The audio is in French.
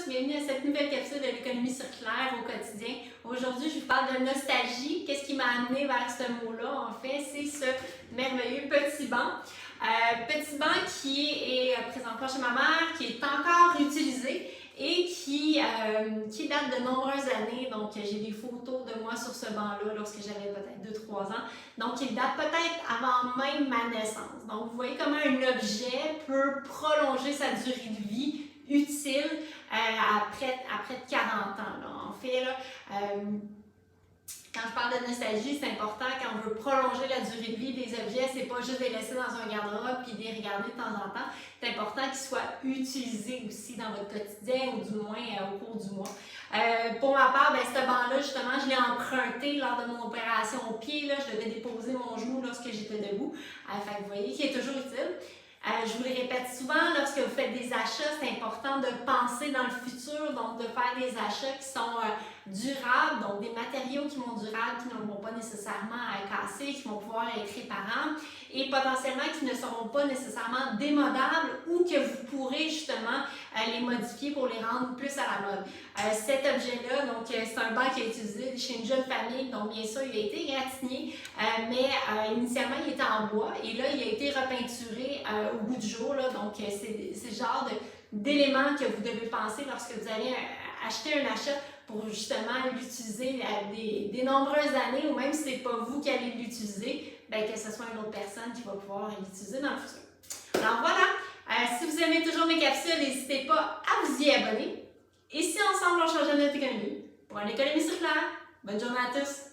bienvenue à cette nouvelle capsule de l'économie circulaire au quotidien. Aujourd'hui, je vous parle de nostalgie. Qu'est-ce qui m'a amené vers ce mot-là? En fait, c'est ce merveilleux petit banc. Petit banc qui est présentement chez ma mère, qui est encore utilisé et qui date de nombreuses années. Donc, j'ai des photos de moi sur ce banc-là lorsque j'avais peut-être 2-3 ans. Donc, il date peut-être avant même ma naissance. Donc, vous voyez comment un objet peut prolonger sa durée de vie utile après 40 ans. Là. En fait, là, quand je parle de nostalgie, c'est important quand on veut prolonger la durée de vie des objets, c'est pas juste les laisser dans un garde-robe puis les regarder de temps en temps. C'est important qu'ils soient utilisés aussi dans votre quotidien ou du moins au cours du mois. Pour ma part, ce banc-là, justement, je l'ai emprunté lors de mon opération au pied. Là, je devais déposer mon genou lorsque j'étais debout. Fait que vous voyez qu'il est toujours utile. Je vous le répète souvent, lorsque vous faites des achats, c'est important de penser dans le futur, donc de faire des achats qui sont durables, donc des matériaux qui vont durables, qui ne vont pas nécessairement casser, qui vont pouvoir être réparables et potentiellement qui ne seront pas nécessairement démodables ou que vous pourrez justement les modifier pour les rendre plus à la mode. Cet objet-là, donc c'est un banc qui est utilisé chez une jeune famille, donc bien sûr il a été égratigné, mais initialement il était en bois et là il a été repeinturé au bout du jour, là, donc c'est le genre d'éléments que vous devez penser lorsque vous allez acheter un achat pour justement l'utiliser des nombreuses années ou même si ce n'est pas vous qui allez l'utiliser, que ce soit une autre personne qui va pouvoir l'utiliser dans le futur. Alors voilà, si vous aimez toujours mes capsules, n'hésitez pas à vous y abonner. Et si ensemble on change notre économie pour une économie circulaire, bonne journée à tous!